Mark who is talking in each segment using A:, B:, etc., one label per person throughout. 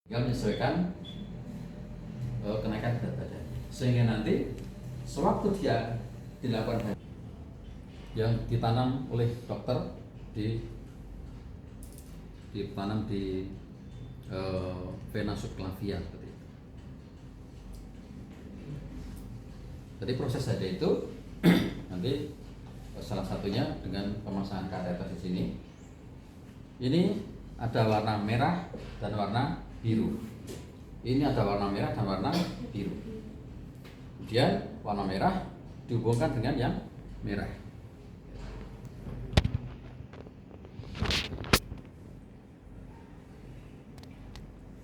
A: yang menyesuaikan kenaikan berat badan, sehingga nanti sewaktu dia dilakukan yang ditanam oleh dokter ditanam di vena subclavia seperti itu. Jadi proses saja itu nanti salah satunya dengan pemasangan kateter di sini. Ini ada warna merah dan warna biru. Ini ada warna merah dan warna biru. Kemudian warna merah dihubungkan dengan yang merah.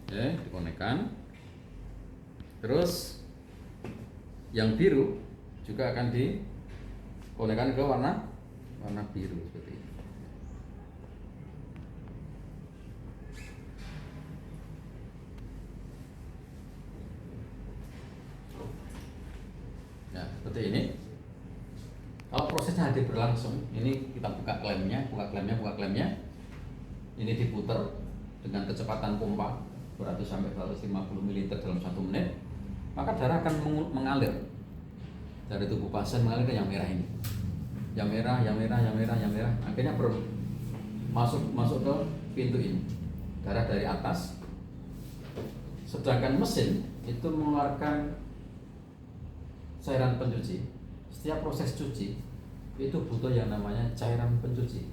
A: Oke, dikonekkan. Terus yang biru juga akan dikonekkan ke warna biru seperti ini. Nah, seperti ini. Kalau prosesnya hadir berlangsung, ini kita buka klemnya. Ini diputar dengan kecepatan pompa 100 sampai 150 ml dalam 1 menit. Maka darah akan mengalir dari tubuh pasien mengalir ke yang merah ini. Yang merah. Akhirnya masuk ke pintu ini. Darah dari atas. Sedangkan mesin itu mengeluarkan cairan pencuci. Setiap proses cuci itu butuh yang namanya cairan pencuci.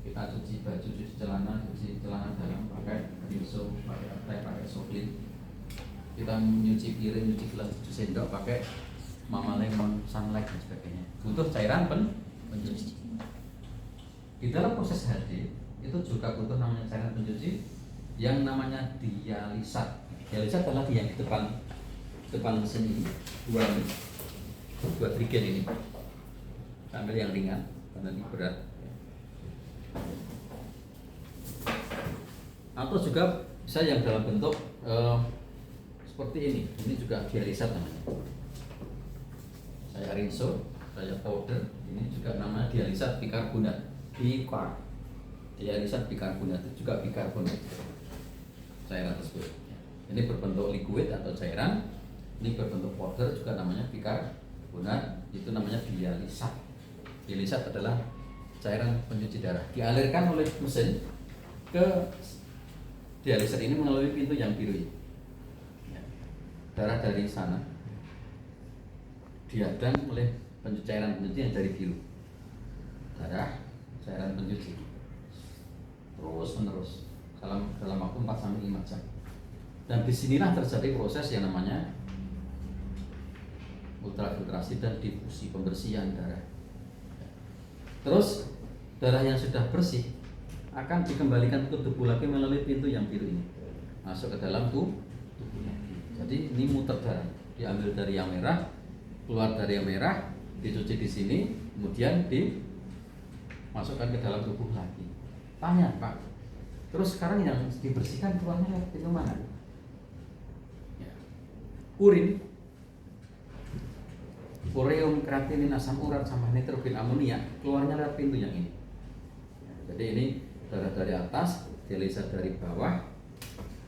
A: Kita cuci baju, cuci celana dalam pakai rinso, pakai soklin. Kita nyuci piring, nyuci gelas, nyuci sendok pakai Mama Lemon, Sunlight dan sebagainya. Butuh cairan pencuci. Di dalam proses HD itu juga butuh namanya cairan pencuci yang namanya dialisat. Dialisat adalah yang di depan mesin ini, dua trigen ini. Ambil yang ringan karena ini berat. Atau juga bisa yang dalam bentuk seperti ini. Ini juga dialisat namanya. Saya rinso, saya powder. Ini juga namanya dialisat bikarbonat. Dialisat bikarbonat itu juga bikarbonat. Cairan tersebut. Ini berbentuk liquid atau cairan. Ini berbentuk powder juga namanya bikarbonat. Itu namanya dialisat. Dialisat adalah cairan pencuci darah. Dialirkan oleh mesin ke dialisat ini melalui pintu yang biru ini. Darah dari sana dihadang oleh cairan pencuci yang dari biru. Darah, cairan pencuci. Terus menerus dalam waktu 4 sampai 5 jam. Dan disinilah terjadi proses yang namanya ultrafiltrasi dan difusi, pembersihan darah. Terus darah yang sudah bersih akan dikembalikan ke tubuh lagi melalui pintu yang biru ini, masuk ke dalam tubuh lagi. Jadi ini muter darah, diambil dari yang merah, keluar dari yang merah, dicuci di sini, kemudian dimasukkan ke dalam tubuh lagi. Tanya, Pak, terus sekarang yang dibersihkan keluarnya lewat pintu mana? Ya. Urin, ureum, kreatinin, asam urat, sama nitrogen amonia keluarnya lewat pintu yang ini. Ya, jadi ini darah dari atas, dialisat dari bawah,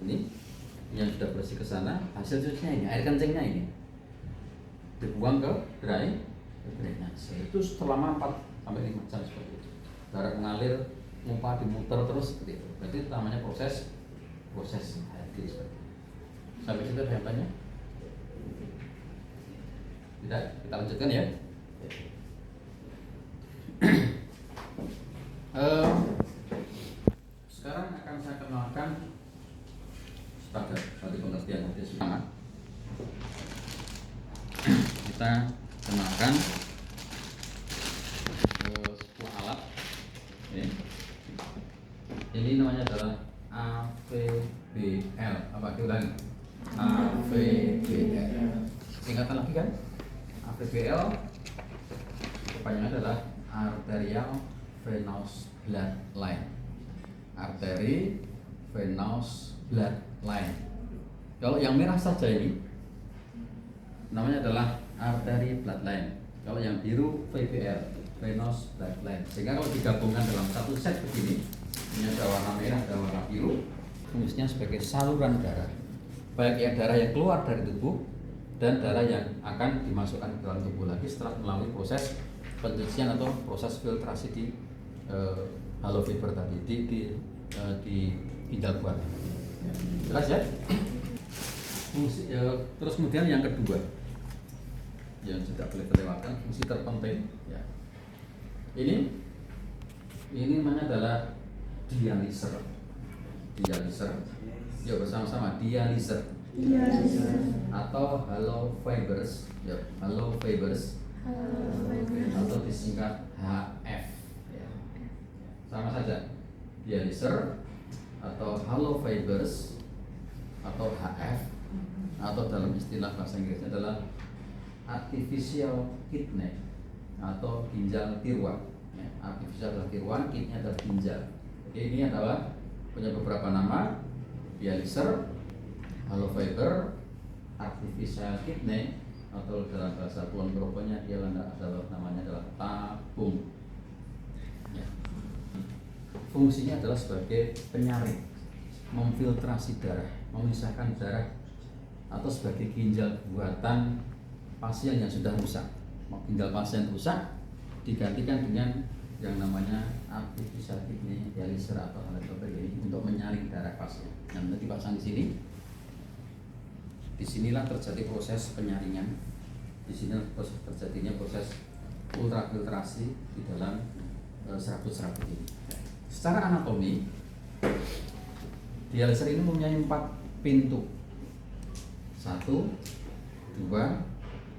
A: ini yang sudah bersih ke sana, hasil cucinya ini, air kencingnya ini dibuang ke drainase. Itu selama 4 sampai 5 jam seperti itu. Darah mengalir, mumpah, dimuter terus seperti itu. Berarti itu namanya proses HD seperti itu. Sampai situ ada yang tanya? Tidak, kita lanjutkan ya. Sekarang akan saya kenalkan standar dari pengertian hadis ulama. Kita kenalkan sebuah alat. Ini namanya adalah AVBL. Apa diulangi? AVBL. Singkatan lagi kan? AVBL kepanjangannya adalah arterial venous blood line. Arteri venous blood line. Kalau yang merah saja ini namanya adalah arteri blood line. Kalau yang biru VBL, venous blood line. Sehingga kalau digabungkan dalam satu set begini, ini ada warna merah dan warna biru, fungsinya sebagai saluran darah, baik yang darah yang keluar dari tubuh dan darah yang akan dimasukkan ke dalam tubuh lagi setelah melalui proses pencucian atau proses filtrasi di hollow fiber tadi di ginjal buat. Jelas ya? Terus kemudian yang kedua yang tidak boleh terlewatkan, fungsi terpenting ya. Ini namanya adalah dialiser. Yuk bersama-sama, dialiser atau hollow fibers, atau disingkat HF ya. Sama saja, dialiser atau hollow fibers atau HF, atau dalam istilah bahasa Inggrisnya adalah artificial kidney atau ginjal tiruan ya. Artificial adalah tiruan, kidney adalah ginjal. Oke, ini adalah punya beberapa nama: dialiser, hollow fiber, artificial kidney, atau dalam bahasa Kulon Progonya dia adalah namanya adalah tabung ya. Fungsinya adalah sebagai penyaring, memfiltrasi darah, memisahkan darah, atau sebagai ginjal buatan pasien yang sudah rusak. Ginjal pasien rusak digantikan dengan yang namanya artificial kidney dialiser atau hollow fiber ini untuk menyaring darah pasien. Yang nanti dipasang di sini. Disinilah terjadi proses penyaringan. Di sini terjadinya proses ultrafiltrasi di dalam serabut-serabut ini. Secara anatomi, dialiser ini mempunyai 4 pintu. 1, 2,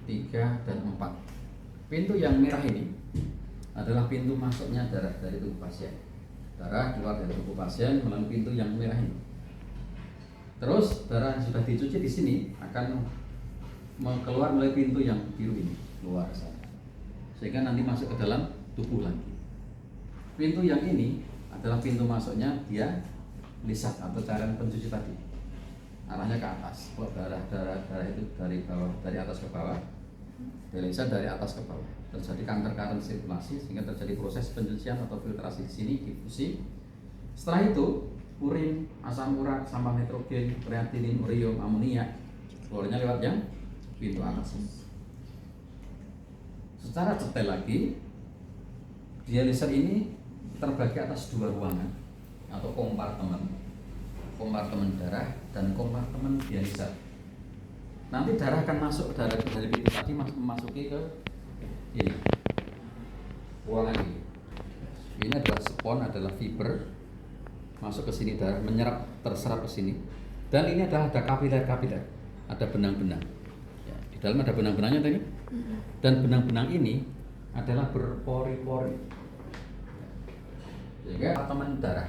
A: 3, dan 4. Pintu yang merah ini adalah pintu masuknya darah dari tubuh pasien. Darah keluar dari tubuh pasien melalui pintu yang merah ini. Terus darah yang sudah dicuci di sini akan keluar melalui pintu yang biru ini, keluar sana, sehingga nanti masuk ke dalam tubuh lagi. Pintu yang ini adalah pintu masuknya dia lisat atau cairan pencuci tadi, arahnya ke atas. Kalau darah itu dari bawah, dari atas ke bawah, dialisir dari atas ke bawah, terjadi counter sirkulasi sehingga terjadi proses pencucian atau filtrasi di sini, difusi. Setelah itu urin, asam urat, sampah nitrogen, kreatinin, urium, amonia keluarnya lewat yang pintu atas. Secara detail lagi, dialiser ini terbagi atas 2 ruangan atau kompartemen darah dan kompartemen dialiser. Nanti darah akan masuk dari pintu tadi memasuki ke ini ruangan ini. Ini adalah spon, adalah fiber, masuk ke sini, darah menyerap, terserap ke sini. Dan ini adalah ada kapiler-kapiler, ada benang-benang. Ya, di dalam ada benang-benangnya tadi. Dan benang-benang ini adalah berpori-pori. Sehingga kompartemen darah.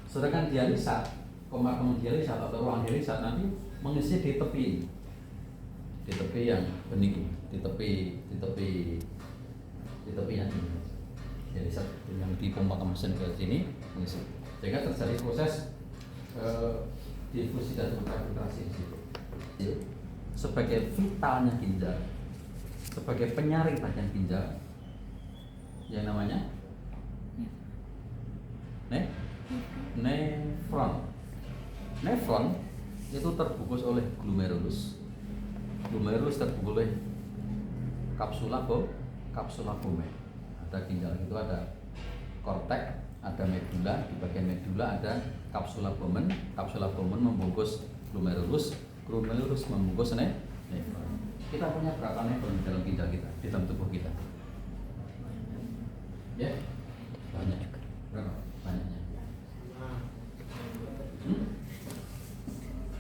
A: Sedangkan dialisat, kompartemen dialisat atau ruang dialisat nanti mengisi di tepi ini. Di tepi yang bening ini, di tepi yang ini. Dialisat yang dipompa mesin ke sini mengisi. Sehingga terjadi proses difusi dan ultrafiltrasi di situ. Sebagai vitalnya ginjal, sebagai penyaring bagian ginjal, yang namanya nefron. Nefron itu terbungkus oleh glomerulus. Glomerulus terbungkus oleh kapsula Bowman. Ada ginjal itu ada korteks, ada medula, di bagian medula ada kapsula Bowman. Kapsula Bowman membungkus glomerulus, glomerulus membungkus nefron. Kita punya berapa nefron di dalam ginjal kita, di dalam tubuh kita? Ya, banyak. Berapa banyaknya?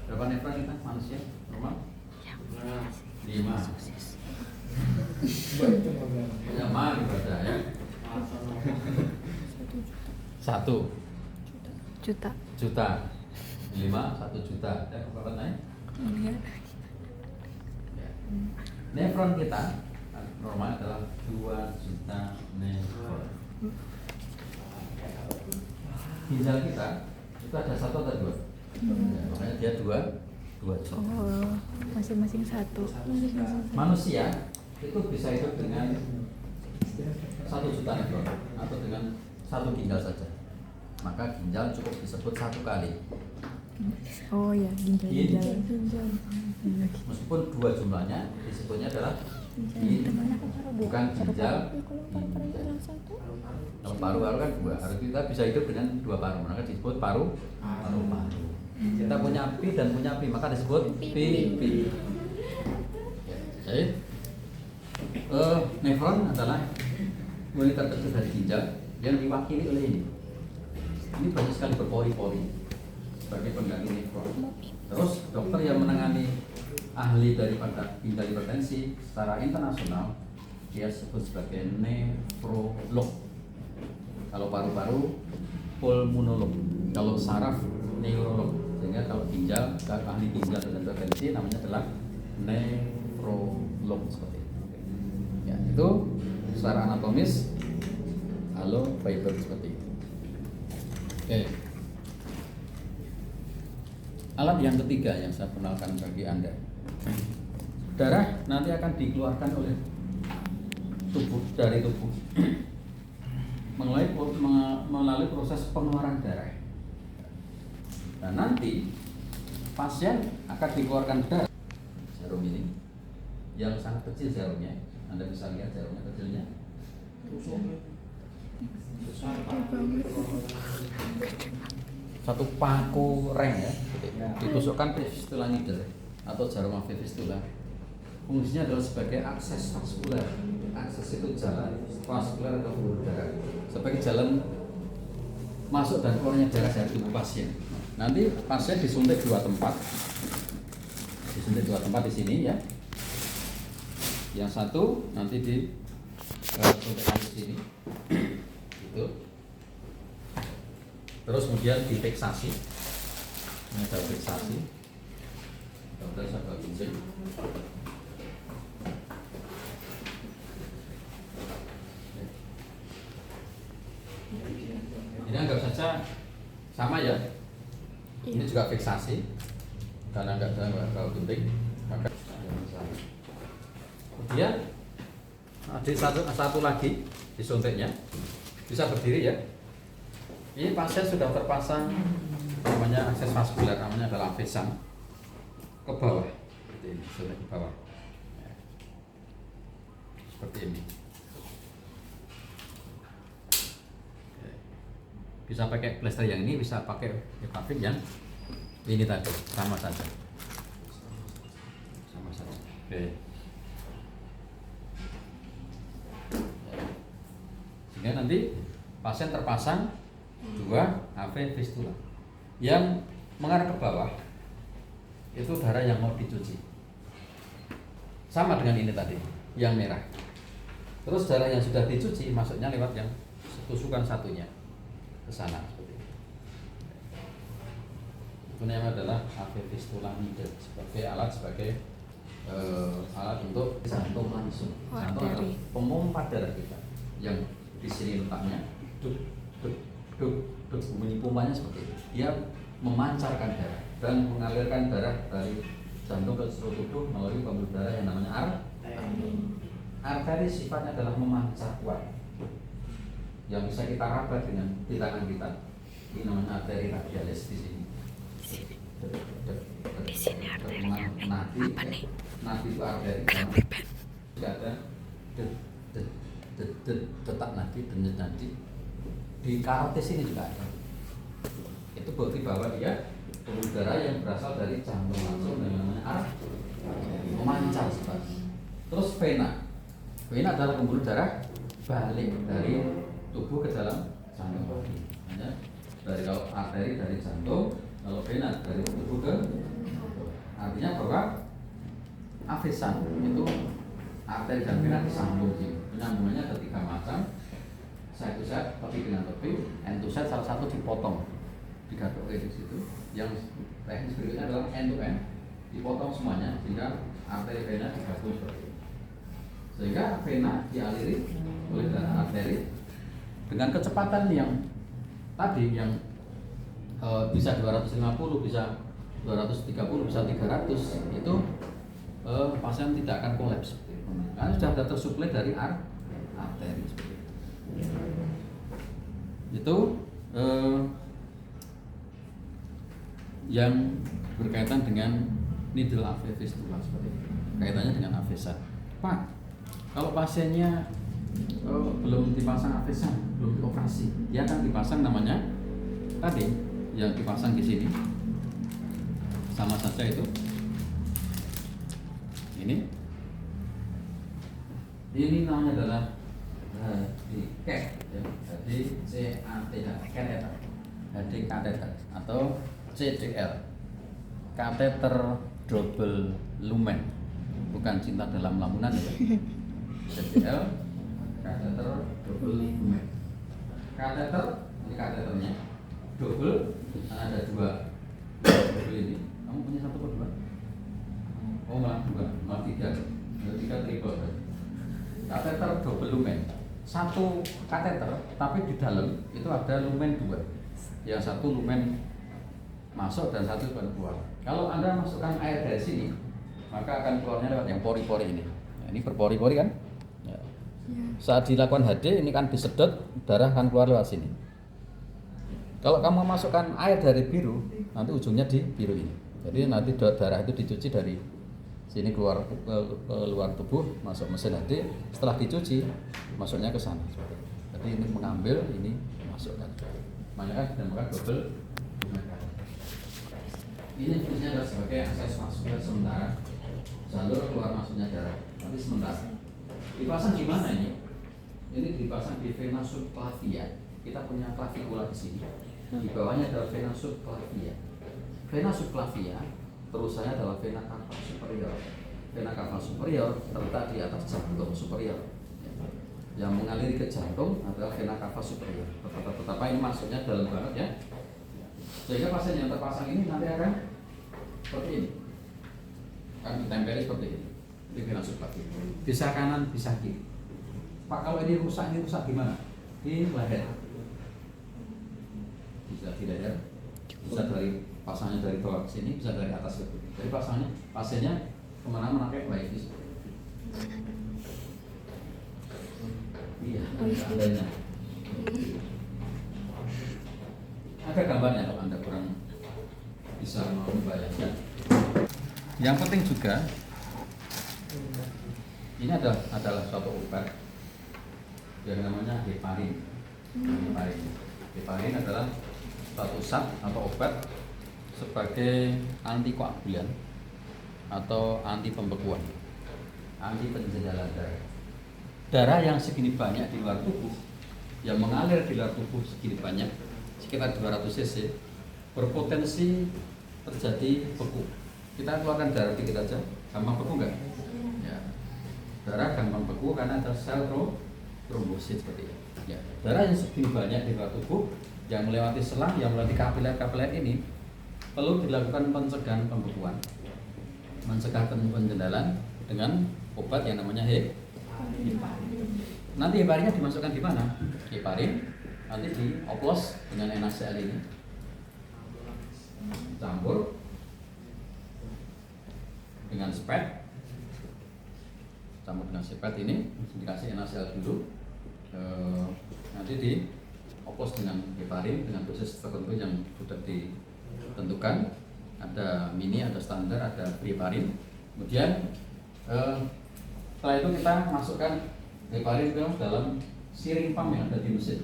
A: Berapa nefron kita manusia normal? 5. Sama ibadah ya. 1 juta. 5, 1 juta. Ya, berapa naik? Nefron kita normal adalah 2 juta nefron. Ginjal kita itu ada 1 atau 2? Ya, makanya dia 2 juta.
B: Oh, masing-masing 1.
A: Manusia itu bisa hidup dengan 1 juta nefron atau dengan 1 ginjal saja. Maka ginjal cukup disebut 1 kali.
B: Oh ya, ginjal.
A: Meskipun dua jumlahnya disebutnya adalah bukan ginjal. Kalau paru-paru kan dua, harus kita bisa hidup dengan dua paru, maka disebut paru-paru. Kita punya pi dan punya pi, maka disebut pi. Oke. Nefron adalah unit terkecil dari ginjal yang diwakili oleh ini. Ini banyak sekali berpori-pori sebagai pengganti nefron. Terus dokter yang menangani ahli daripada ginjal hipertensi secara internasional dia sebut sebagai nefrolog. Kalau paru-paru pulmonolog, kalau saraf neurolog. Sehingga kalau ginjal, ahli ginjal dengan hipertensi namanya adalah nefrolog seperti itu. Ya, itu secara anatomis halo fiber seperti itu. Oke. Alat yang ketiga yang saya kenalkan bagi Anda. Darah nanti akan dikeluarkan oleh dari tubuh melalui proses pengeluaran darah. Dan nanti pasien akan dikeluarkan darah. Jarum ini yang sangat kecil jarumnya, Anda bisa lihat jarumnya kecilnya. Satu paku reng ya, ditusukkan fistula needle atau jarum fistula. Fungsinya adalah sebagai akses vaskuler. Akses itu jalan vaskuler ke pembuluh darah, sebagai jalan masuk dan keluarnya darah dari tubuh pasien. Nanti pasien disuntik dua tempat di sini ya. Yang satu nanti disuntikkan di sini, gitu. Terus kemudian difiksasi, ini ada fiksasi, dokter saya gunting. Ini anggap saja sama ya. Ini juga fiksasi, karena enggak ada gunting, maka kemudian ada satu lagi disuntiknya, bisa berdiri ya. Ini pasien sudah terpasang namanya akses vaskuler, namanya adalah avesan ke bawah, seperti ini, suntik ke bawah, ya. Seperti ini. Bisa pakai plester yang ini, bisa pakai epavin yang ini tadi, sama saja. Oke. Sehingga nanti pasien terpasang dua AV fistula yang mengarah ke bawah, itu darah yang mau dicuci. Sama dengan ini tadi, yang merah. Terus darah yang sudah dicuci masuknya lewat yang tusukan satunya ke sana seperti itu. Itu namanya adalah AV fistula needle sebagai alat untuk jantung langsung. Jantung adalah pemompa darah kita yang di sini letaknya, bunyi pompanya seperti itu. Dia memancarkan darah dan mengalirkan darah dari jantung ke seluruh tubuh melalui pembuluh darah yang namanya arteri. Arteri sifatnya adalah memancar kuat, yang bisa kita raba dengan di tangan kita. Ini namanya arteri radialis di sini.
B: Di sini arterinya. Apa nih?
A: Nadi itu arteri. Tidak ada detak nadi, denyut nadi. Di karotis ini juga ada. Itu bukti bahwa dia pembuluh darah yang berasal dari jantung langsung, yang namanya arteri, memancar seperti. Terus vena. Vena adalah pembuluh darah balik dari tubuh ke dalam jantung. Hanya dari kalau arteri dari jantung, kalau vena dari tubuh ke, artinya bahwa avesan itu arteri dan vena disambung. Penyambungannya ada tiga macam, side to side, tepi dengan tepi, end to side salah satu dipotong, digaduk di situ. Yang teknis berikutnya adalah end to end, dipotong semuanya sehingga arteri vena digabung seperti itu. Sehingga vena dialiri oleh darah arteri dengan kecepatan yang tadi yang bisa 250, bisa 230, bisa 300, itu pasien tidak akan kolaps karena sudah ada tersuplai dari arteri seperti itu. yang berkaitan dengan needle AV fistula seperti itu. Kaitannya dengan avesan. Pak, kalau pasiennya belum dipasang avesan, belum dioperasi, dia akan dipasang namanya tadi yang dipasang di sini. Sama saja itu. Ini namanya adalah HD kateter atau CDL, kateter double lumen, bukan cinta dalam lamunan ya. CDL, kateter double lumen. Kateter, ini kateternya double, ada dua double ini. Kamu punya satu atau dua? Oh malah dua, malah tiga triple. Kateter double lumen, satu kateter tapi di dalam itu ada lumen dua, yang satu lumen masuk dan satu lumen keluar. Kalau Anda masukkan air dari sini, maka akan keluarnya lewat yang pori-pori ini. Nah, ini berpori-pori kan? Ya. Saat dilakukan HD ini kan disedot, darah akan keluar lewat sini. Kalau kamu masukkan air dari biru, nanti ujungnya di biru ini. Jadi nanti darah itu dicuci dari sini keluar ke luar tubuh, masuk mesin HD, setelah dicuci masuknya ke sana. Jadi ini mengambil, ini masukkan. Makanya dinamakan double lumen. Ini fungsinya adalah sebagai akses masuknya sementara, jalur keluar masuknya darah, nanti sementara. Dipasang di mana ini? Ini dipasang di vena subclavia. Kita punya clavicula di sini. Di bawahnya adalah vena subclavia. Vena subclavia terusannya adalah vena cava superior. Vena cava superior terletak di atas jantung superior. Yang mengalir ke jantung adalah vena cava superior. Betapa ini masuknya dalam banget ya. Sehingga pasien yang terpasang ini nanti akan seperti ini. Akan ditempeli seperti ini. Ini vena subclavia. Bisa kanan, bisa kiri. Pak, kalau ini rusak gimana? Di leher. Bisa di leher. Bisa dari pasangnya dari bawah ke sini, bisa dari atas ke bawah. Jadi pasangnya pasiennya kemana-mana kayak baik ini. Iya, adanya. Ada gambarnya kalau Anda kurang bisa membayangkan. Yang penting juga ini adalah suatu obat yang namanya heparin. Heparin adalah suatu zat atau obat sebagai antikoagulan atau anti pembekuan, anti penjendalan darah. Darah yang segini banyak di luar tubuh, yang mengalir di luar tubuh segini banyak, sekitar 200 cc, berpotensi terjadi beku. Kita keluarkan darah dikit aja, gampang beku nggak? Ya. Darah gampang beku karena ada sel trombosit seperti itu. Ya. Darah yang segini banyak di luar tubuh, yang melewati selang, yang melewati kapiler-kapiler ini, perlu dilakukan pencegahan pembekuan, mencegah penjendalan dengan obat yang namanya heparin. Nanti heparinnya dimasukkan di mana? Heparin nanti dioplos dengan NaCl ini, campur dengan spet, ini dikasih NaCl dulu, nanti dioplos dengan heparin dengan dosis tertentu yang sudah ditentukan. Ada mini, ada standar, ada heparin. Kemudian setelah itu kita masukkan heparin ke dalam siring pump yang ada di mesin.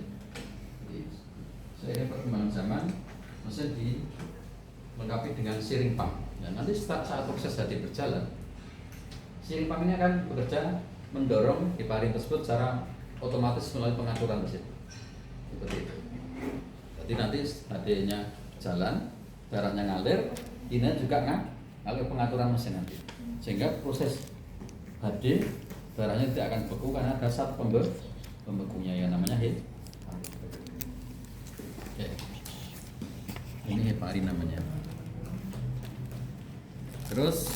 A: Seiring perkembangan zaman, mesin dilengkapi dengan siring pump. Dan nanti saat proses jadi berjalan, siring pump ini akan bekerja mendorong heparin tersebut secara otomatis melalui pengaturan mesin. Seperti itu. Jadi nanti HD-nya jalan, darahnya ngalir, ini juga ngalir pengaturan mesin nanti. Sehingga proses HD darahnya tidak akan beku karena ada zat pembekunya yang namanya heparin. Ini heparin namanya. Terus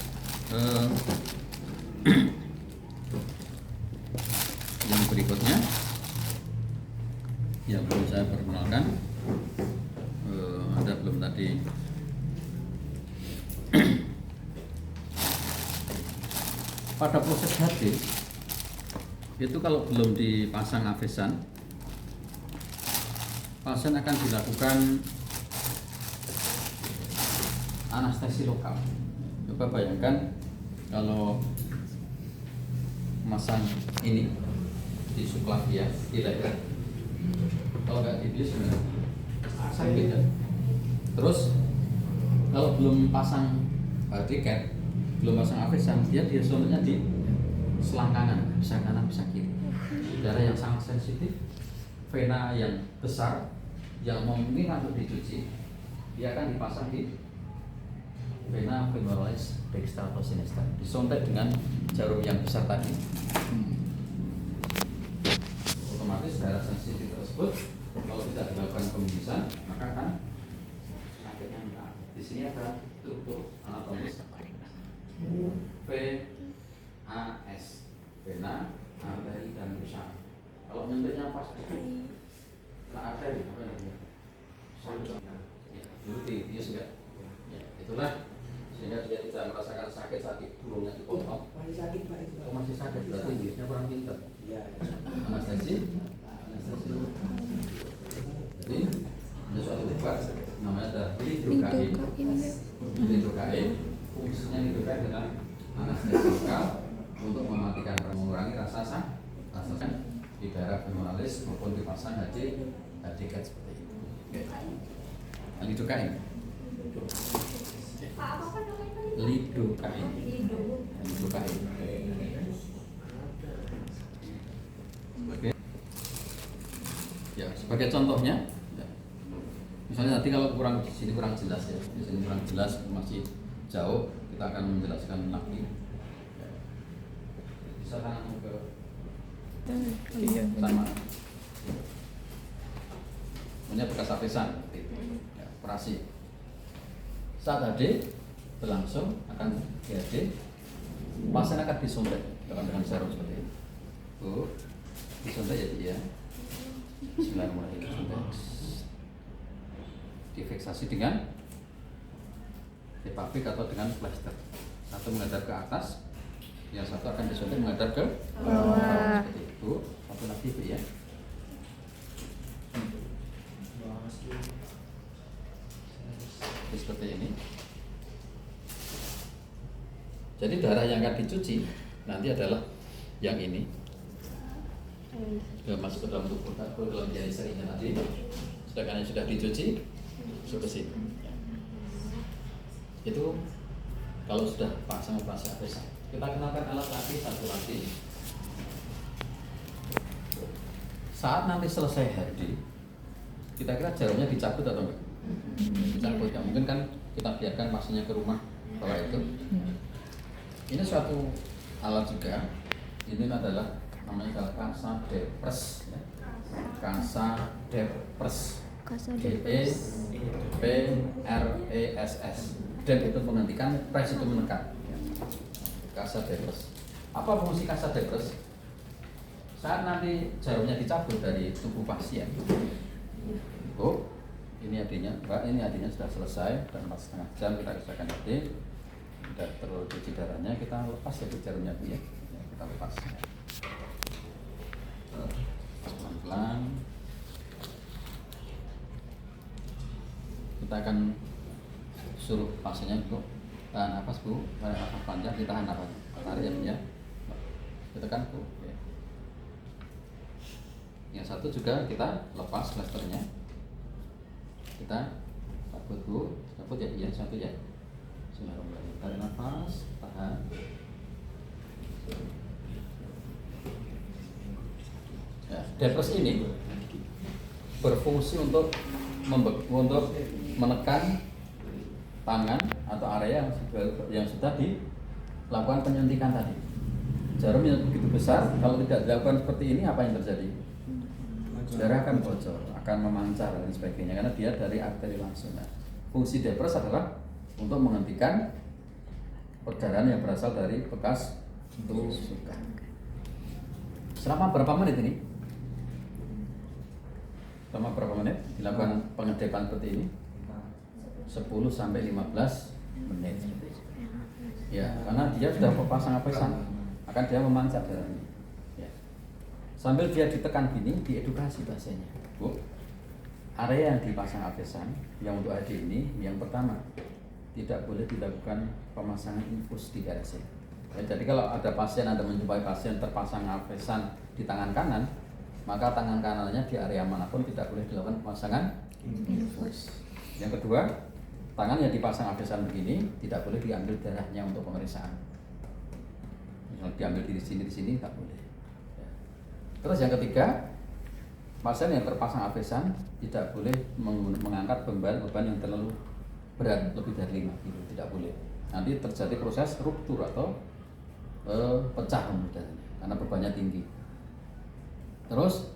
A: yang berikutnya yang perlu saya perkenalkan, ada belum tadi pada proses HD itu kalau belum dipasang avesan, pasien akan dilakukan anestesi lokal. Coba bayangkan kalau masang ini di subclavia di leher, kalau nggak dibius gimana? Sakit kan? Terus kalau belum pasang tiket, belum pasang avesan, dia disuntiknya di selangkangan, bisa kanan bisa kiri. Darah yang sangat sensitif, vena yang besar yang memungkinkan untuk dicuci, dia akan dipasang di vena femoralis dextra atau sinistra, disontek dengan jarum yang besar tadi. Otomatis darah sensitif tersebut kalau tidak dilakukan pembiusan maka akan sakitnya minta. Di sini ada struktur anatomis VAS, vena, arteri dan pusat. Kalau nyentiknya pas nah arteri apa namanya? Dulu dibius enggak? Ya, itulah sehingga dia tidak merasakan sakit saat burungnya dipotong.
C: Masih sakit Pak itu.
A: Oh, masih sakit berarti biusnya kurang pintar.
C: Iya.
A: Anestesi. Jadi ada suatu obat namanya ada lidocaine. Lidocaine fungsinya lidocaine dengan anestesi lokal untuk mematikan, mengurangi rasa sakit di daerah femoralis maupun dipasang HDCAT seperti itu. Oke. Lidocaine. Lidocaine. Lidocaine. Oke. Ya, sebagai contohnya, ya. Misalnya nanti kalau kurang di sini kurang jelas ya, di sini kurang jelas masih jauh, kita akan menjelaskan lagi. Ya. Bisa tangan ke sama. Punya bekas apesan, ya, operasi. Saat HD berlangsung akan GHD, pasien akan disuntik dengan serum seperti itu. Tuh, disuntik ya dia. Bismillahirrahmanirrahim. Difiksasi dengan tepapik atau dengan plester. Satu menghadap ke atas, yang satu akan disuntik menghadap ke bawah. Seperti itu. Satu lagi Bu ya. Seperti ini. Jadi darah yang akan dicuci nanti adalah yang ini. Masuk ke dalam tubuh, ke dalam jari seringnya tadi. Sedangkan yang sudah dicuci masuk ke sini. Itu kalau sudah pasang operasi apesan. Kita kenalkan alat lagi satu lagi. Saat nanti selesai HD, kita kira jarumnya dicabut atau enggak? Dicabut ya, mungkin kan kita biarkan pasiennya ke rumah bawa itu. Ini suatu alat juga. Ini adalah namanya kasa depres, ya. Kasa depres. DEPRESS. Dep itu menghentikan, pres itu menekan. Kasa depres. Apa fungsi kasa depres? Saat nanti jarumnya dicabut dari tubuh pasien, oh, ini adanya, Mbak, ini adanya sudah selesai dan 4,5 jam kita kerjakan adik, sudah terlalu cuci darahnya, kita lepas ya jarumnya Bu ya, kita lepas. Pelan-pelan. Kita akan suruh pasiennya Bu, tahan nafas Bu, tahan nafas panjang, kita tahan nafas, tarik ya Bu ya, kita kan Bu. Yang satu juga kita lepas plasternya, kita cabut Bu, cabut ya, yang satu ya. Bismillahirrahmanirrahim. Tarik nafas, tahan. Ya, depres ini berfungsi untuk menekan tangan atau area yang sudah dilakukan penyuntikan tadi. Jarum yang begitu besar, kalau tidak dilakukan seperti ini, apa yang terjadi? Darah akan bocor, akan memancar dan sebagainya karena dia dari arteri langsung. Nah, fungsi depres adalah untuk menghentikan perdarahan yang berasal dari bekas tusukan. Selama berapa menit ini? Selama berapa menit dilakukan pengedepan seperti ini? 10 sampai 15 menit. Ya, karena dia sudah pasang apesan, akan dia memancar darahnya. Sambil dia ditekan gini, diedukasi pasiennya. Bu, area yang dipasang apesan yang untuk AD ini yang pertama tidak boleh dilakukan pemasangan infus di RC. Ya, jadi kalau ada pasien, Anda menjumpai pasien terpasang avesan di tangan kanan, maka tangan kanannya di area manapun tidak boleh dilakukan pemasangan infus. Yang kedua, tangan yang dipasang avesan begini tidak boleh diambil darahnya untuk pemeriksaan. Kalau diambil di sini tak boleh. Ya. Terus yang ketiga, pasien yang terpasang avesan tidak boleh mengangkat beban yang terlalu berat, lebih dari 5 kg, tidak boleh. Nanti terjadi proses ruptur atau pecah darahnya karena bebannya tinggi. Terus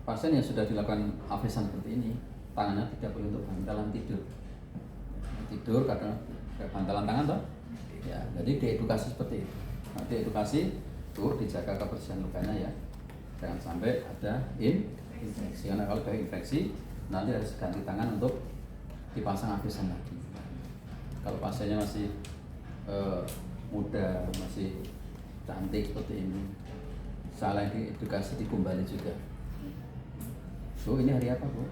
A: pasien yang sudah dilakukan avesan seperti ini, tangannya tidak boleh untuk bantalan tidur. Tidur kadang bantalan tangan toh. Ya, jadi diedukasi seperti itu. Nah, diedukasi tuh dijaga kebersihan lukanya ya. Jangan sampai ada infeksi. Karena kalau ada infeksi nanti harus ganti tangan untuk dipasang avesan lagi. Kalau pasiennya masih muda, masih cantik seperti ini, salah diedukasi dikumbali juga. Bu, ini hari apa, Bu?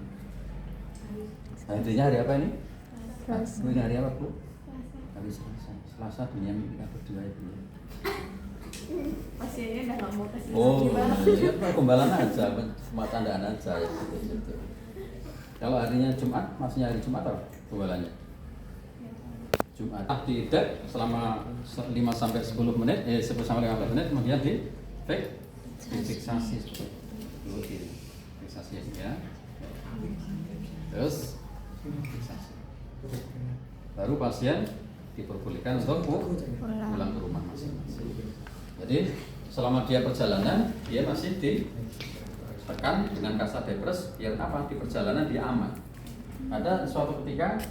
A: Harinya hari apa ini?
B: Selasa.
A: Bu, ini hari apa, Bu? Hari Selasa. Selasa dunia kita berdua itu ya.
C: Pasiennya udah nggak mau kasih
A: Oh,
C: lagi,
A: iya, gombalan aja, cuma tandaan aja ya, gitu. Kalau harinya Jumat, maksudnya hari Jumat apa gombalannya? Jumat. Diidek selama 5-10 menit, 10-15 menit, kemudian difiksasi seperti itu. Fiksasi ya. Terus fiksasi. Baru pasien diperbolehkan untuk pulang ke rumah masing-masing. Jadi selama dia perjalanan, dia masih ditekan dengan kasa depres, biar apa? Di perjalanan dia aman. Ada suatu ketika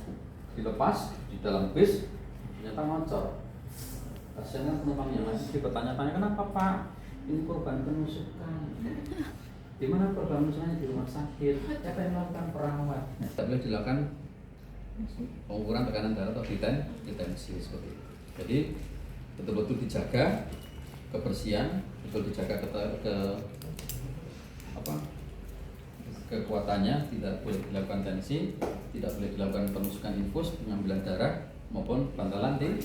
A: dilepas di dalam bis, ternyata ngocor. Pasien kan penumpangnya masih bertanya-tanya, kenapa Pak? Ini korban penusukan. Di mana korban penusukannya? Di rumah sakit. Siapa yang melakukan perawat? Tidak boleh dilakukan pengukuran tekanan darah atau detensi seperti itu. Jadi betul-betul dijaga kebersihan, betul dijaga kekuatannya, tidak boleh dilakukan tensi, tidak boleh dilakukan penusukan infus, pengambilan darah maupun bantalan di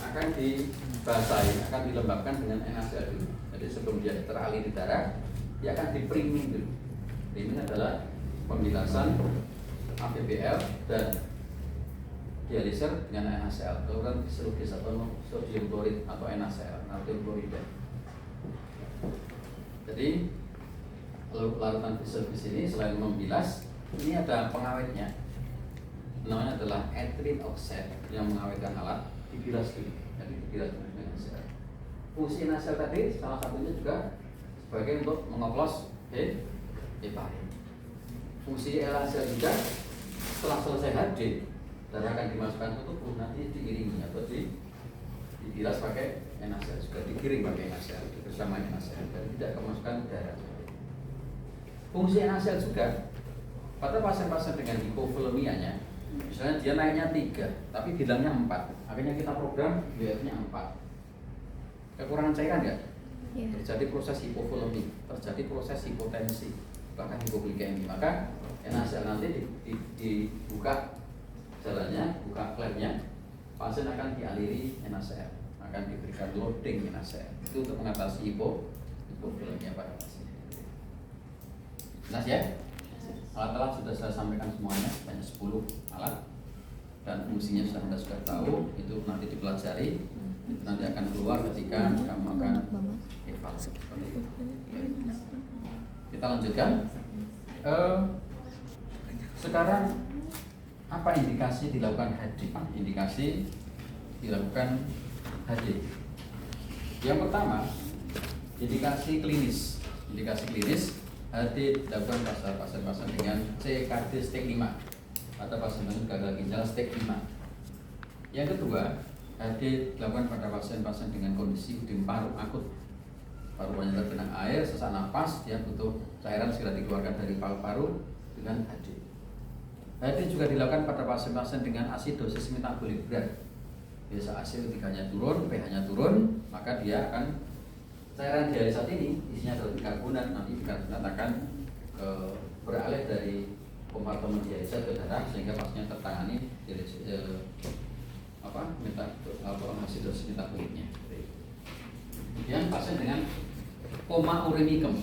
A: akan dibasahi, akan dilembabkan dengan NaCl dulu. Jadi sebelum dia teraliri di darah, dia akan di priming dulu. Priming adalah pembilasan APBL dan dialiser dengan NaCl, kemudian fisiologis atau sodium klorid atau NaCl, natrium klorida. Jadi larutan fisiologis ini selain membilas, ini ada pengawetnya. Namanya adalah ethylene oxide yang mengawetkan alat, dibilas dulu. Jadi dibilas dengan NaCl. Fungsi NaCl tadi salah satunya juga sebagai untuk mengoplos heparin. Fungsi NaCl juga setelah selesai HD, darah akan dimasukkan ke tubuh, nanti diiringi atau dibilas pakai NaCl, juga digiring pakai NaCl bersama NaCl, dan tidak kemasukan darah. Fungsi NaCl juga pada pasien-pasien dengan hipovolemianya, misalnya dia naiknya 3 tapi bilangnya 4, akhirnya kita program BF-nya 4. Kekurangan cairan nggak?
B: Yeah.
A: Terjadi proses hipovolemi, terjadi proses hipotensi, bahkan hipoglikemi. Maka NaCl nanti dibuka jalannya, buka klemnya, pasien akan dialiri NaCl, akan diberikan loading NaCl. Itu untuk mengatasi hipovolemia pada pasien. Jelas ya? Alat-alat sudah saya sampaikan semuanya, banyak 10 alat, dan fungsinya sudah tahu, itu nanti dipelajari, itu nanti akan keluar ketika kamu akan evaluasi. Kita lanjutkan. Sekarang apa indikasi dilakukan HD? Indikasi dilakukan HD. Yang pertama, indikasi klinis. Indikasi klinis HD dilakukan pada pasien-pasien dengan CKD stage 5 atau pasien-pasien gagal ginjal stage 5. Yang kedua, HD dilakukan pada pasien-pasien dengan kondisi udem paru akut. Paru-parunya tergenang air, sesak napas, dia butuh cairan segera dikeluarkan dari paru-paru dengan HD. HD juga dilakukan pada pasien-pasien dengan asidosis metabolik berat. Biasa AC ketiganya turun, pH-nya turun, maka dia akan cairan dialisa ini isinya adalah bikarbonat, nanti bikarbonat akan beralih dari kompartemen dialisis ke darah sehingga pasiennya tertangani hasil dosis metaboliknya. Kemudian pasien dengan koma urimicum.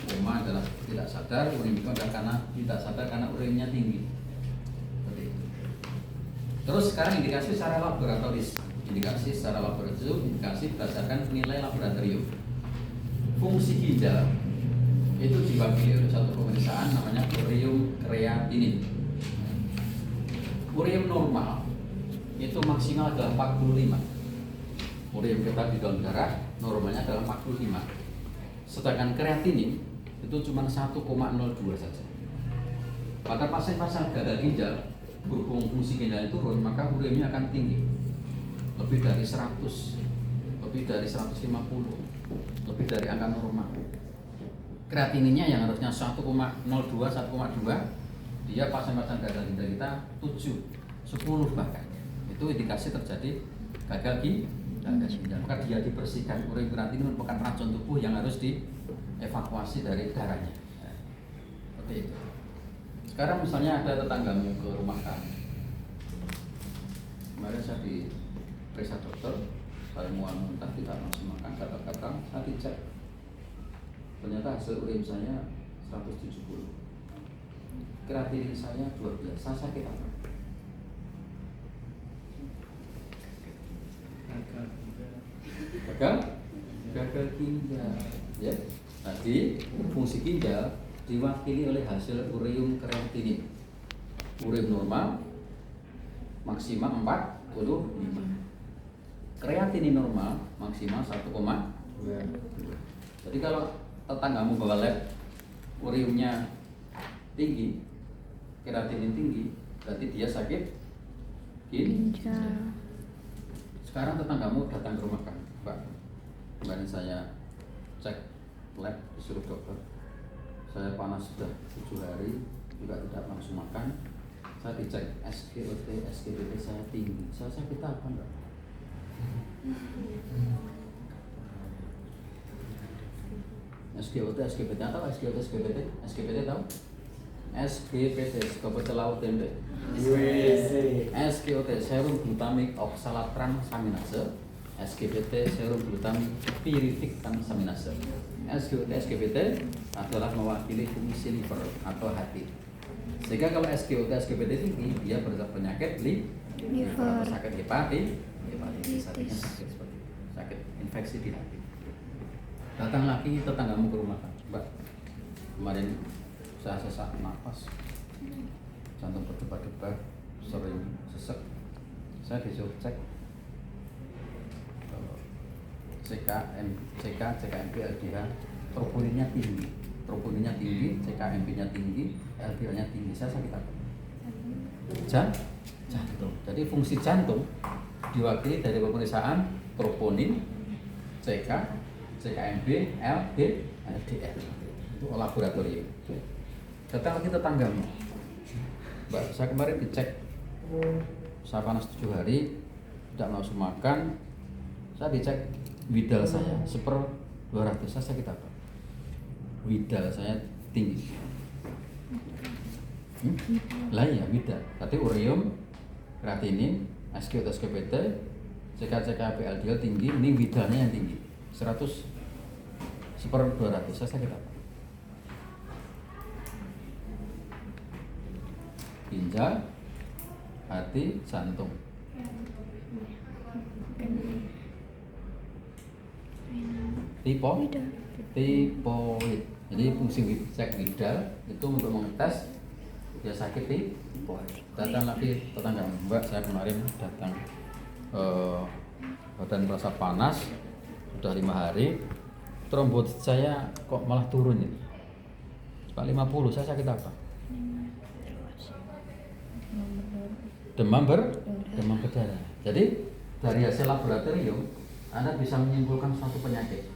A: Koma adalah tidak sadar, urimicum adalah karena tidak sadar karena urinnya tinggi. Seperti itu. Terus sekarang indikasi secara laboratoris. Indikasi secara laboratorium, indikasi berdasarkan nilai laboratorium. Fungsi ginjal itu diwakili oleh satu pemeriksaan namanya ureum kreatinin. Ureum normal itu maksimal adalah 45. Ureum kita di dalam darah normalnya adalah 45. Sedangkan kreatinin itu cuma 1,02 saja. Pada pasien-pasien gagal ginjal, berhubung fungsi ginjal turun, maka ureumnya akan tinggi. Lebih dari 100, lebih dari 150, lebih dari angka normal. Kreatininnya yang harusnya 1,02, 1,2, dia pasien-pasien gagal ginjal kita 7, 10 bahkan. Itu indikasi terjadi gagal ginjal. Maka dia dibersihkan. Ureum kreatinin merupakan racun tubuh yang harus dievakuasi dari darahnya. Seperti itu. Sekarang misalnya ada tetanggamu ke rumah kamu. Kemarin saya diperiksa dokter, saya mual muntah, tidak langsung makan, kata-kata saya dicek. Ternyata hasil ureum saya 170. Kreatinin saya 12. Saya sakit apa? Gagal ginjal. Ya. Tadi fungsi ginjal diwakili oleh hasil ureum kreatinin. Ureum normal maksimal 45. Kreatinin normal maksimal 1,2. Jadi kalau tetanggamu bawa lab ureumnya tinggi, kreatinin tinggi, berarti dia sakit ginjal. Sekarang tetanggamu datang ke rumah kamu, Pak. Kemarin saya cek lab disuruh dokter. Saya panas sudah 7 hari, juga tidak langsung makan. Saya dicek SGOT, SGBT saya tinggi. Saya sakit apa enggak? SGOT, SGBT atau SGOT, SGBT? SGBT tahu? SGBT, SGBT laut tempe. SGOT, serum glutamik oxalate transaminase. SGBT, serum glutamik pyritic transaminase. SGOT, SGBT adalah mewakili fungsi liver atau hati. Sehingga kalau SGOT, SGBT tinggi, dia penyakit liver, sakit hepatitis, artinya sakit seperti itu, sakit infeksi di hati. Datang lagi tetanggamu ke rumah, Mbak. Kemarin saya sesak nafas, jantung berdebar-debar, sering sesek. Saya disuruh cek CKMP, LDH, troponinnya tinggi, CKMP-nya tinggi, LDH-nya tinggi. Saya sakit apa? Jantung. Jadi fungsi jantung diwakili dari pemeriksaan troponin, CKMP, LDH. Itu laboratorium. Datang lagi tetanggamu, Mbak, saya kemarin dicek, saya panas 7 hari, tidak langsung makan. Saya dicek widal saya 1/200, saya sakit apa? Widal saya tinggi. Lah ya widal. Berarti ureum, kreatinin, SGOT, SGBT, CKMP, LDL tinggi, ini widalnya yang tinggi. 100/200, saya sakit apa? Ginjal, hati, jantung. Tipoid. Jadi fungsi cek widal itu untuk mengetes dia sakit tipoid. Datang lagi tetangga, Mbak, saya kemarin datang badan merasa panas sudah 5 hari, trombosit saya kok malah turun ini. Pak 50, saya sakit apa? Demam berdarah. Jadi dari hasil laboratorium Anda bisa menyimpulkan suatu penyakit.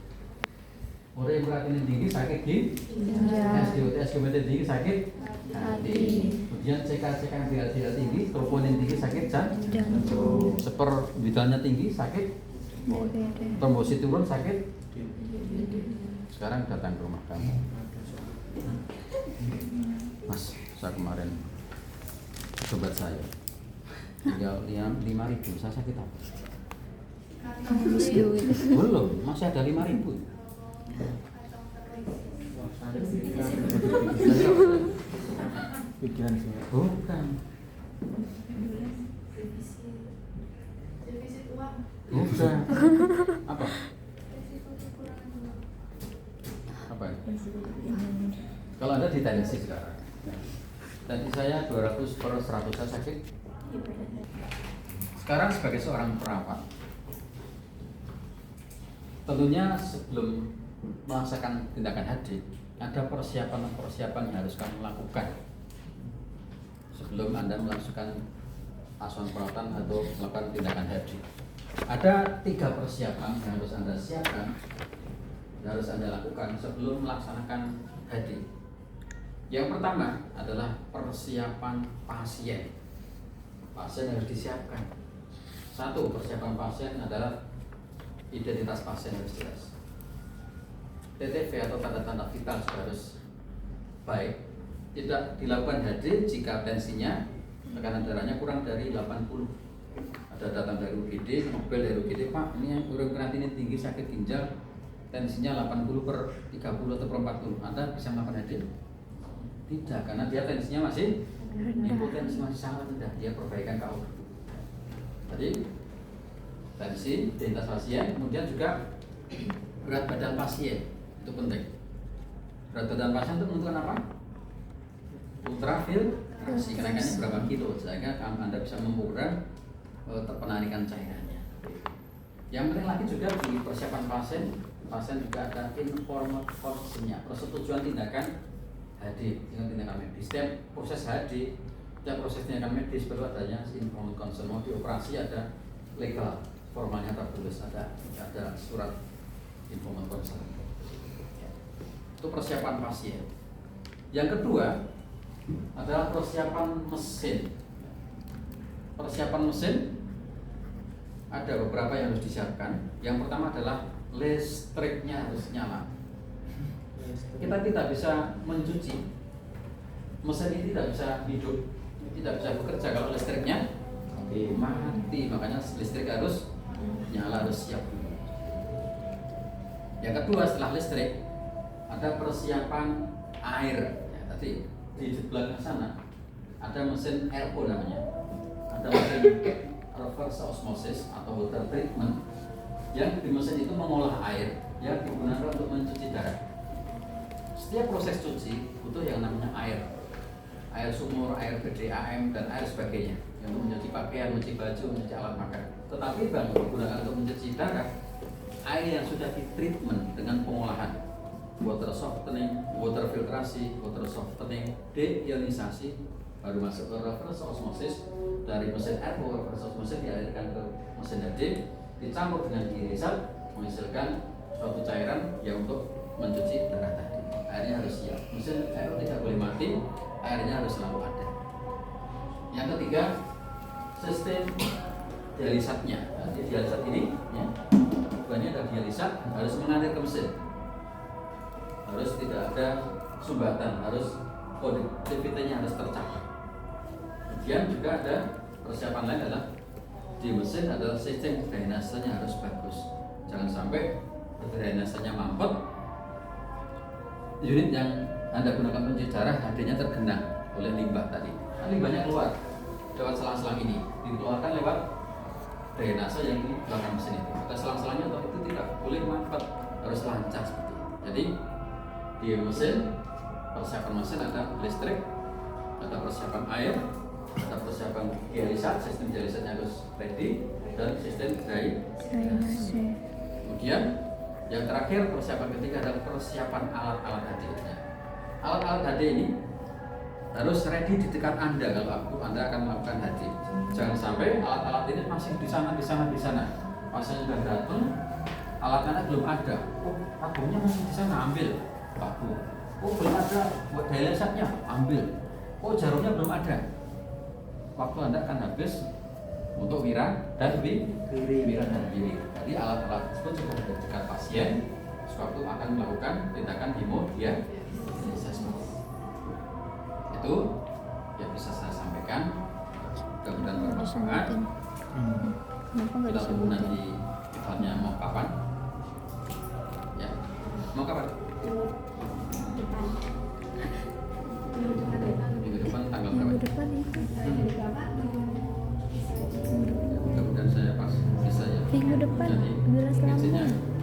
A: Ureum kreatinin tinggi sakit SGOT, SGBT tinggi sakit hati. Kemudian CKMP, LDL tinggi, troponin tinggi sakit jantung. Widalnya tinggi sakit, trombosit turun sakit. Sekarang datang ke rumah kamu. Mas, saya kemarin sobat saya tinggal 5.000, saya sakit apa?
B: Habis duit.
A: Belum, masih ada 5.000.
C: Pikiran saya.
A: Bukan. Bukan. Apa? Apa? Kalau Anda di tensi sekarang, tensi saya 200/100 saya sakit. Sekarang sebagai seorang perawat, tentunya sebelum melaksanakan tindakan HD, ada persiapan-persiapan yang harus kamu lakukan sebelum Anda melakukan asuhan perawatan atau melakukan tindakan HD. Ada 3 persiapan yang harus Anda siapkan, yang harus Anda lakukan sebelum melaksanakan HD. Yang pertama adalah persiapan pasien. Pasien harus disiapkan. 1, persiapan pasien adalah identitas pasien harus jelas. TTV atau tanda-tanda vital harus baik. Tidak dilakukan HD jika tensinya, tekanan darahnya kurang dari 80. Ada datang dari UGD, mobil dari UGD, Pak, ini yang urin kreatinine tinggi, sakit ginjal, tensinya 80/30 atau 40. Anda bisa melakukan HD? Tidak, karena dia tensinya masih hipotensi, masih sangat rendah. Dia perbaikan KO. Tadi tensi, identitas pasien, kemudian juga berat badan pasien, itu penting. Berat badan pasien itu menentukan apa? Ultrafiltrasi, kenaikannya berapa kilo, sehingga Anda bisa mengukur penarikan cairannya. Yang penting lagi juga di persiapan pasien juga ada informed consent-nya, persetujuan tindakan HD dengan tindakan medis. Setiap proses HD, setiap proses tindakan medis perlu adanya informed consent. Mau dioperasi ada legal, formalnya tertulis, ada surat informed consent. Itu persiapan pasien. Yang kedua adalah persiapan mesin. Persiapan mesin ada beberapa yang harus disiapkan. Yang pertama adalah listriknya harus nyala. Kita tidak bisa mencuci, mesin ini tidak bisa hidup, tidak bisa bekerja kalau listriknya mati. Makanya listrik harus nyala, harus siap. Yang kedua setelah listrik ada persiapan air. Ya, tadi di belakang sana ada mesin RO namanya, ada mesin reverse osmosis atau water treatment yang di mesin itu mengolah air yang digunakan untuk mencuci darah. Setiap proses cuci butuh yang namanya air sumur, air PDAM dan air sebagainya yang untuk mencuci pakaian, mencuci baju, mencuci alat makan. Tetapi yang digunakan untuk mencuci darah, air yang sudah ditreatment dengan pengolahan water softening, water filtrasi, water softening, deionisasi, baru masuk ke reverse osmosis. Dari mesin RO reverse osmosis dialirkan ke mesin HD, dicampur dengan irisan, menghasilkan suatu cairan yang untuk mencuci darah tadi. Airnya harus siap. Mesin RO tidak boleh mati, airnya harus selalu ada. Yang ketiga, sistem dialisatnya. Jadi dialisat ini, ya, tujuannya ada dialisat harus mengalir ke mesin. Harus tidak ada sumbatan, harus konduktivitasnya harus tercapai. Kemudian juga ada persiapan lain adalah di mesin adalah sistem drainasenya harus bagus. Jangan sampai drainasenya mampet, unit yang Anda gunakan pencuci darah HD-nya tergenang oleh limbah tadi. Nah, limbahnya keluar lewat selang-selang ini, dikeluarkan lewat drainase yang di belakang mesin itu. Maka selang-selangnya atau itu tidak boleh mampet, harus lancar seperti itu. Jadi di mesin, persiapan mesin ada listrik, ada persiapan air, ada persiapan dialisat, sistem dialisatnya harus ready, dan sistem drainase. Kemudian yang terakhir, persiapan ketiga adalah persiapan alat-alat HD. Alat-alat HD ini harus ready di dekat Anda kalau Anda akan melakukan HD. Jangan sampai alat-alat ini masih di sana. Pasien sudah datang, alat-alat belum ada. Oh, tabungnya masih di sana, ambil. Tabung. Oh, belum ada buat dialisatnya, ambil. Oh, jarumnya belum ada. Waktu Anda akan habis untuk wira dan wiri. Jadi alat-alat tersebut sudah ada di dekat pasien sewaktu akan melakukan tindakan hemodialisis. Jadi itu yang bisa saya sampaikan. Mudah-mudahan bermanfaat.
B: Disebutin. Kenapa nggak
A: Kita tunggu
B: disebutin?
A: nanti eventnya mau kapan? Ya, mau kapan? Minggu depan tanggal berapa?
B: Minggu depan itu.
A: Mudah-mudahan saya pas bisa ya.
B: Minggu depan
A: Jadi,
B: 12
A: gajinya
B: Lampung.